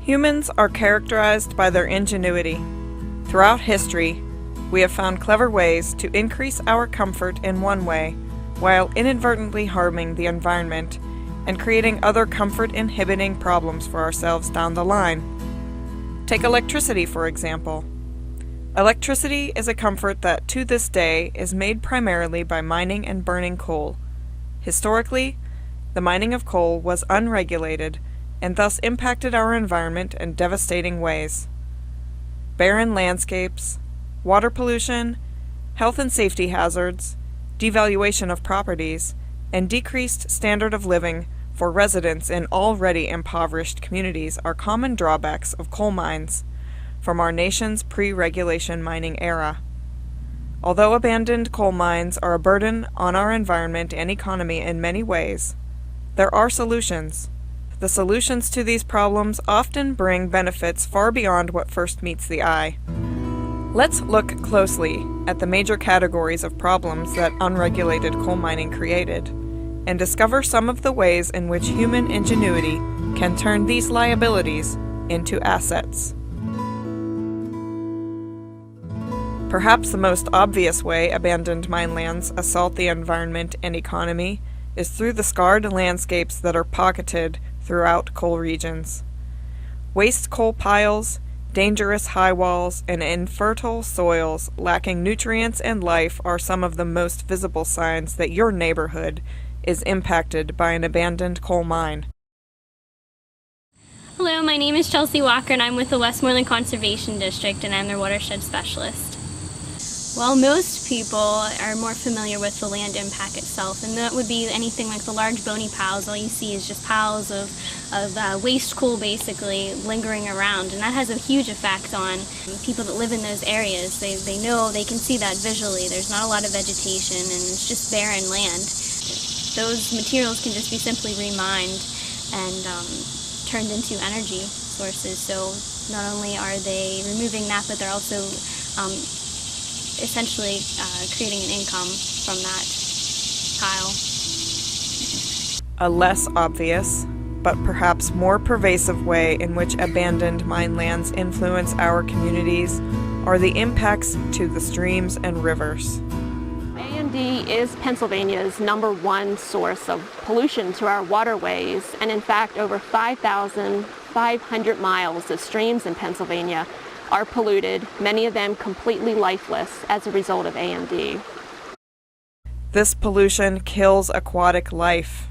Humans are characterized by their ingenuity. Throughout history, we have found clever ways to increase our comfort in one way, while inadvertently harming the environment and creating other comfort-inhibiting problems for ourselves down the line. Take electricity, for example. Electricity is a comfort that, to this day, is made primarily by mining and burning coal. Historically, the mining of coal was unregulated and thus impacted our environment in devastating ways. Barren landscapes, water pollution, health and safety hazards, devaluation of properties, and decreased standard of living for residents in already impoverished communities are common drawbacks of coal mines from our nation's pre-regulation mining era. Although abandoned coal mines are a burden on our environment and economy in many ways, there are solutions. The solutions to these problems often bring benefits far beyond what first meets the eye. Let's look closely at the major categories of problems that unregulated coal mining created, and discover some of the ways in which human ingenuity can turn these liabilities into assets. Perhaps the most obvious way abandoned mine lands assault the environment and economy is through the scarred landscapes that are pocketed throughout coal regions. Waste coal piles, dangerous high walls, and infertile soils lacking nutrients and life are some of the most visible signs that your neighborhood is impacted by an abandoned coal mine. Hello, my name is Chelsea Walker and I'm with the Westmoreland Conservation District and I'm their watershed specialist. Well, most people are more familiar with the land impact itself, and that would be anything like the large bony piles. All you see is just piles of waste coal basically lingering around, and that has a huge effect on people that live in those areas. They know, they can see that visually. There's not a lot of vegetation and it's just barren land. Those materials can just be simply remined and turned into energy sources. So not only are they removing that, but they're also essentially creating an income from that pile. A less obvious, but perhaps more pervasive way in which abandoned mine lands influence our communities are the impacts to the streams and rivers. AMD is Pennsylvania's #1 source of pollution to our waterways, and in fact over 5,500 miles of streams in Pennsylvania are polluted, many of them completely lifeless as a result of AMD. This pollution kills aquatic life.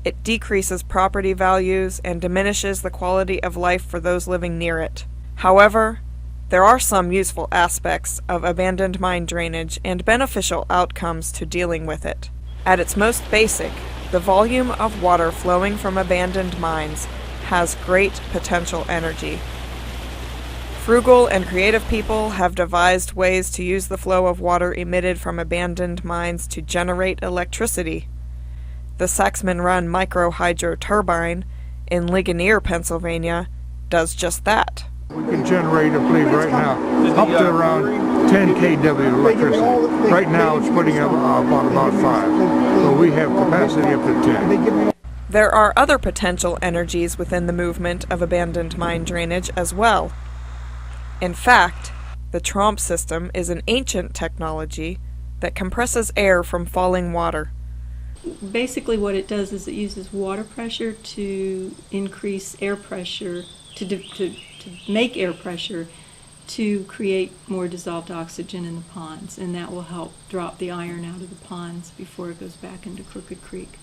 It decreases property values and diminishes the quality of life for those living near it. However, there are some useful aspects of abandoned mine drainage and beneficial outcomes to dealing with it. At its most basic, the volume of water flowing from abandoned mines has great potential energy. Frugal and creative people have devised ways to use the flow of water emitted from abandoned mines to generate electricity. The Saxman Run micro-hydro turbine in Ligonier, Pennsylvania, does just that. We can generate, I believe, right now, up to around 10 kW of electricity. Right now it's putting up about 5, so we have capacity up to 10. There are other potential energies within the movement of abandoned mine drainage as well. In fact, the Trompe system is an ancient technology that compresses air from falling water. Basically what it does is it uses water pressure to increase air pressure, to make air pressure to create more dissolved oxygen in the ponds, and that will help drop the iron out of the ponds before it goes back into Crooked Creek.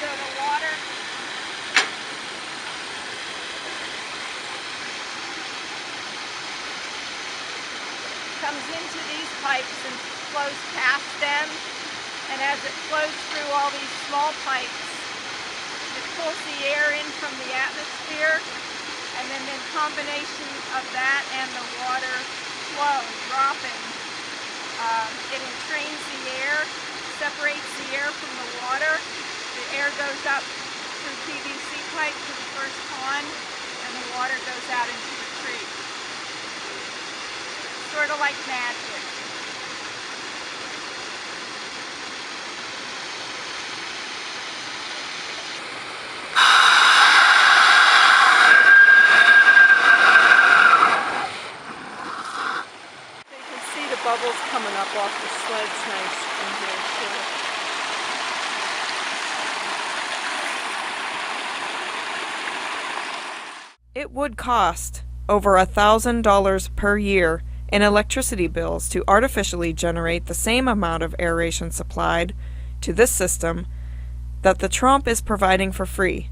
So the water comes into these pipes and flows past them, and as it flows through all these small pipes, it pulls the air in from the atmosphere, and then in combination of that and the water flow dropping, it entrains the air, separates the air from the water. The air goes up through PVC pipe to the first pond, and the water goes out into the creek. Sort of like magic. walk the sleds nice in here too. It would cost over $1,000 per year in electricity bills to artificially generate the same amount of aeration supplied to this system that the Trump is providing for free.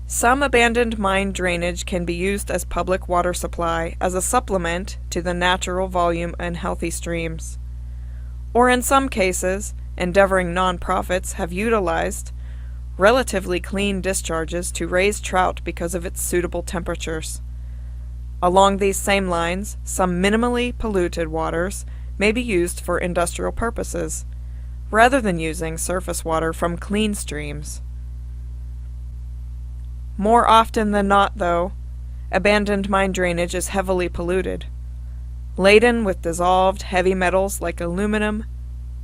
Some abandoned mine drainage can be used as public water supply as a supplement to the natural volume and healthy streams. Or in some cases, endeavoring nonprofits have utilized relatively clean discharges to raise trout because of its suitable temperatures. Along these same lines, some minimally polluted waters may be used for industrial purposes, rather than using surface water from clean streams. More often than not, though, abandoned mine drainage is heavily polluted, laden with dissolved heavy metals like aluminum,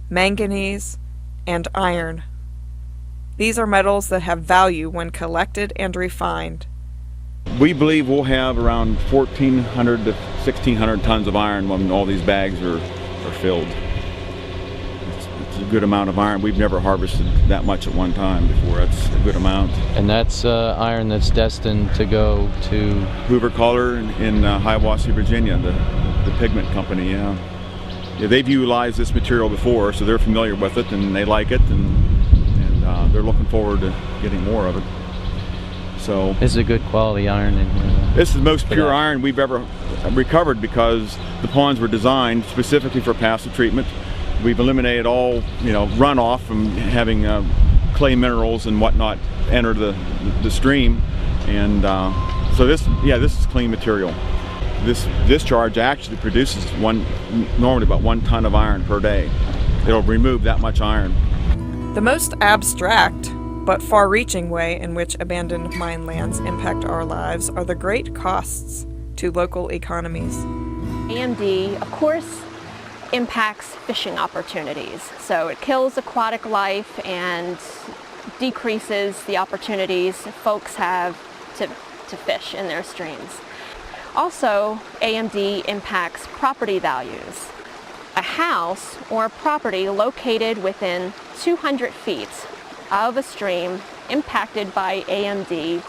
manganese, and iron. These are metals that have value when collected and refined. We believe we'll have around 1,400 to 1,600 tons of iron when all these bags are filled. It's a good amount of iron. We've never harvested that much at one time before. That's a good amount. And that's iron that's destined to go to Hoover Color in Hiawassee, Virginia, the pigment company. Yeah, they've utilized this material before, so they're familiar with it and they like it, and they're looking forward to getting more of it. So this is a good quality iron in here. This is the most pure iron we've ever recovered because the ponds were designed specifically for passive treatment. We've eliminated all runoff from having clay minerals and whatnot enter the stream, and so this is clean material. This discharge actually produces normally about 1 ton of iron per day. It'll remove that much iron. The most abstract but far-reaching way in which abandoned mine lands impact our lives are the great costs to local economies. AMD, of course, impacts fishing opportunities. So it kills aquatic life and decreases the opportunities folks have to fish in their streams. Also, AMD impacts property values. A house or a property located within 200 feet of a stream impacted by AMD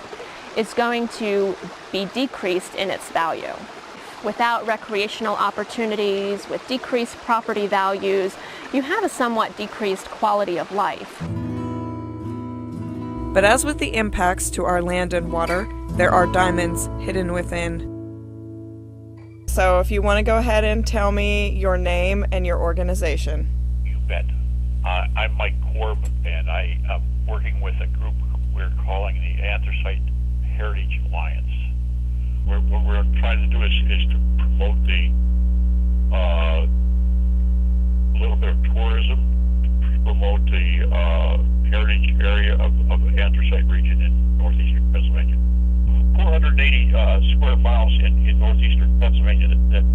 is going to be decreased in its value. Without recreational opportunities, with decreased property values, you have a somewhat decreased quality of life. But as with the impacts to our land and water, there are diamonds hidden within. So if you want to go ahead and tell me your name and your organization. You bet. I'm Mike Korb, and I am working with a group we're calling the Anthracite Heritage Alliance. What we're trying to do is to promote the little bit of tourism, promote the heritage area of the anthracite region in northeastern Pennsylvania. 480 square miles in northeastern Pennsylvania that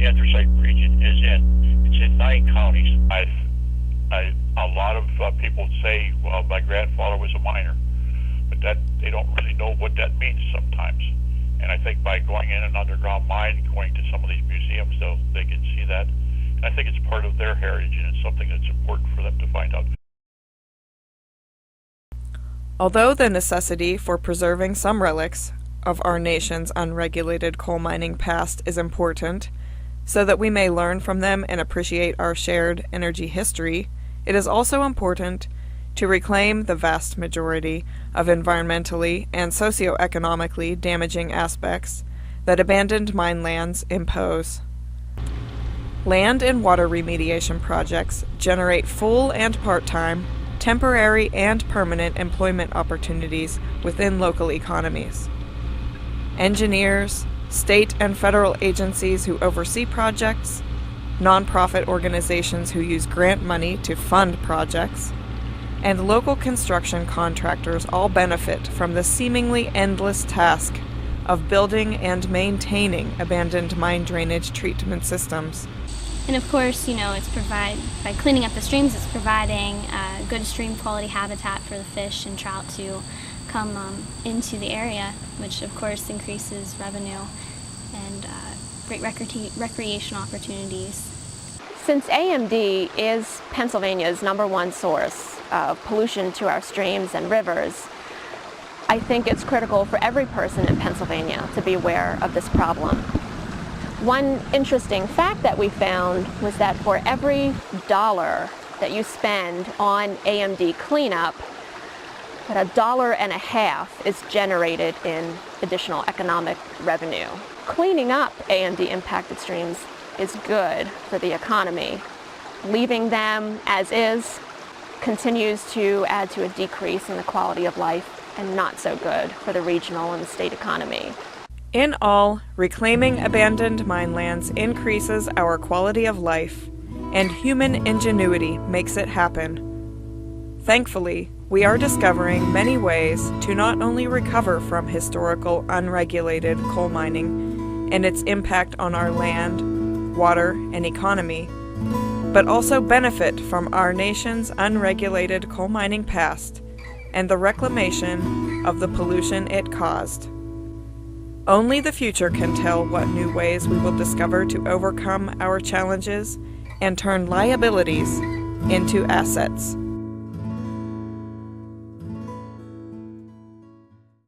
anthracite region is in. It's in 9 counties. A lot of people say, well, my grandfather was a miner, but that they don't really know what that means sometimes. And I think by going in an underground mine, going to some of these museums, they can see that. And I think it's part of their heritage, and it's something that's important for them to find out. Although the necessity for preserving some relics of our nation's unregulated coal mining past is important, so that we may learn from them and appreciate our shared energy history, it is also important to reclaim the vast majority of environmentally and socioeconomically damaging aspects that abandoned mine lands impose. Land and water remediation projects generate full and part-time, temporary and permanent employment opportunities within local economies. Engineers, state and federal agencies who oversee projects, nonprofit organizations who use grant money to fund projects, and local construction contractors all benefit from the seemingly endless task of building and maintaining abandoned mine drainage treatment systems. And of course, it's by cleaning up the streams, it's providing good stream quality habitat for the fish and trout to come into the area, which of course increases revenue and great recreation opportunities. Since AMD is Pennsylvania's #1 source of pollution to our streams and rivers, I think it's critical for every person in Pennsylvania to be aware of this problem. One interesting fact that we found was that for every dollar that you spend on AMD cleanup, that $1.50 is generated in additional economic revenue. Cleaning up AMD impacted streams is good for the economy. Leaving them as is continues to add to a decrease in the quality of life and not so good for the regional and the state economy. In all, reclaiming abandoned minelands increases our quality of life, and human ingenuity makes it happen. Thankfully, we are discovering many ways to not only recover from historical unregulated coal mining and its impact on our land, water, and economy, but also benefit from our nation's unregulated coal mining past and the reclamation of the pollution it caused. Only the future can tell what new ways we will discover to overcome our challenges and turn liabilities into assets.